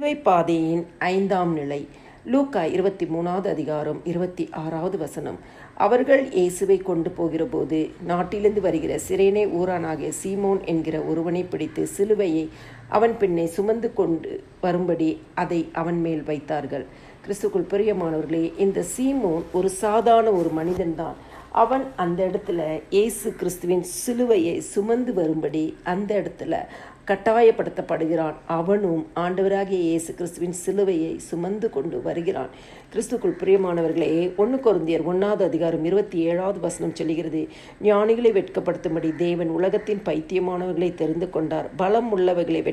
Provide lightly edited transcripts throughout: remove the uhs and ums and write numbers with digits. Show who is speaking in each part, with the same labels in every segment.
Speaker 1: சிலுவை பாதையின் 5ஆம் நிலை. லூக்கா 23வது அதிகாரம் 26வது வசனம். அவர்கள் இயேசுவை கொண்டு போகிறபோது நாட்டிலிருந்து வருகிற சிரேனே ஊரானாகிய சீமோன் என்கிற ஒருவனை பிடித்து சிலுவையை அவன் பின்னே சுமந்து கொண்டு வரும்படி அதை அவன் மேல் வைத்தார்கள். கிறிஸ்துக்குள் பிரியமானவர்களே, இந்த சீமோன் ஒரு சாதாரண ஒரு மனிதன்தான். அவன் அந்த இடத்துல இயேசு கிறிஸ்துவின் சிலுவையை சுமந்து வரும்படி அந்த இடத்துல கட்டாயப்படுத்தப்படுகிறான். அவனும் ஆண்டவராகிய இயேசு கிறிஸ்துவின் சிலுவையை சுமந்து கொண்டு வருகிறான். கிறிஸ்துக்குள் பிரியமானவர்களே, 1 கொரிந்தியர் 1வது அதிகாரம் 27வது வசனம் சொல்கிறது, ஞானிகளை வெட்கப்படுத்தும்படி தேவன் உலகத்தின் பைத்தியமானவர்களை தெரிந்து கொண்டார். பலம் உள்ளவைகளை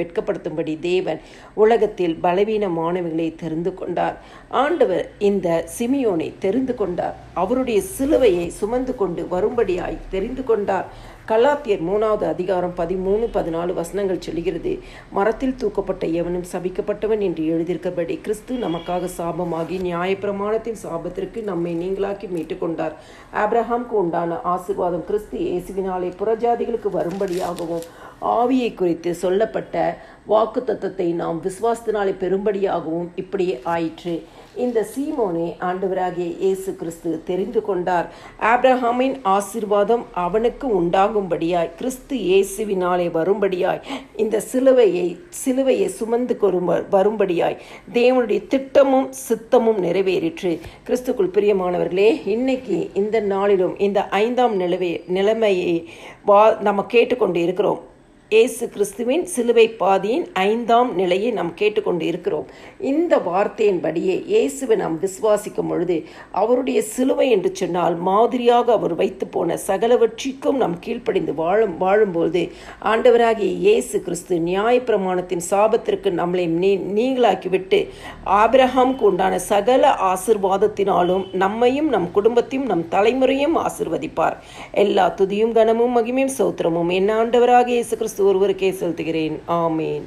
Speaker 1: வெட்கப்படுத்தும்படி தேவன் உலகத்தில் பலவீனமானவைகளை தெரிந்து கொண்டார். ஆண்டவர் இந்த சிமியோனை தெரிந்து கொண்டார். அவருடைய சிலுவையை சுமந்து கொண்டு வரும்படியாய் தெரிந்து கொண்டார். கலாத்தியர் 3வது அதிகாரம் 13-14 வசனங்கள் சொல்கிறது, மரத்தில் தூக்கப்பட்ட எவனும் சபிக்கப்பட்டவன் என்று எழுதியிருக்கபடி கிறிஸ்து நமக்காக சாபமாகி நியாயப்பிரமாணத்தின் சாபத்திற்கு நம்மை நீங்களாக்கி மீட்டுக் கொண்டார். ஆபிரகாமுக்கு உண்டான ஆசீர்வாதம் கிறிஸ்து இயேசுவினாலே புறஜாதிகளுக்கு வரும்படியாகவும் ஆவியை குறித்து சொல்லப்பட்ட வாக்கு தத்தத்தை நாம் விசுவாசத்தினாலே பெறும்படியாகவும் இப்படியே ஆயிற்று. இந்த சீமோனை ஆண்டவராகிய இயேசு கிறிஸ்து தெரிந்து கொண்டார். ஆபிரகாமின் ஆசீர்வாதம் அவனுக்கு உண்டாகும்படியாய் கிறிஸ்து இயேசுவினாலே வரும்படியாய் இந்த சிலுவையை சுமந்து வரும்படியாய் தேவனுடைய திட்டமும் சித்தமும் நிறைவேறிற்று. கிறிஸ்துக்குள் பிரியமானவர்களே, இன்னைக்கு இந்த நாளிலும் இந்த 5ஆம் நிலைமையை நம்ம கேட்டுக்கொண்டு இருக்கிறோம். இயேசு கிறிஸ்துவின் சிலுவை பாதையின் 5ஆம் நிலையை நாம் கேட்டுக்கொண்டு இருக்கிறோம். இந்த வார்த்தையின்படியே இயேசுவை நாம் விசுவாசிக்கும் பொழுது அவருடைய சிலுவை என்று சொன்னால் மாதிரியாக அவர் வைத்து போன சகலவற்றிற்கும் நாம் கீழ்ப்படிந்து வாழும்போது ஆண்டவராகிய இயேசு கிறிஸ்து நியாயப்பிரமாணத்தின் சாபத்திற்கு நம்மளை நீங்களாக்கிவிட்டு ஆபிரகாமுக்கு உண்டான சகல ஆசீர்வாதத்தினாலும் நம்மையும் நம் குடும்பத்தையும் நம் தலைமுறையும் ஆசீர்வதிப்பார். எல்லா துதியும் கனமும் மகிமையும் ஸ்தோத்திரமும் என் ஆண்டவராகிய இயேசு கிறிஸ்து ஒருவருக்கே செலுத்துகிறேன். ஆமேன்.